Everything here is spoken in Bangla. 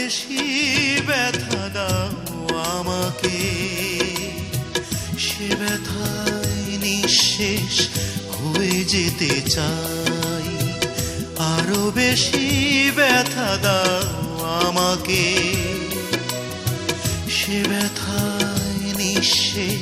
বেশি ব্যথা দাও আমাকে, সে ব্যথায় নিঃশেষ হয়ে যেতে চাই। আরো বেশি ব্যথা দাও আমাকে, সে ব্যথায় নিঃশেষ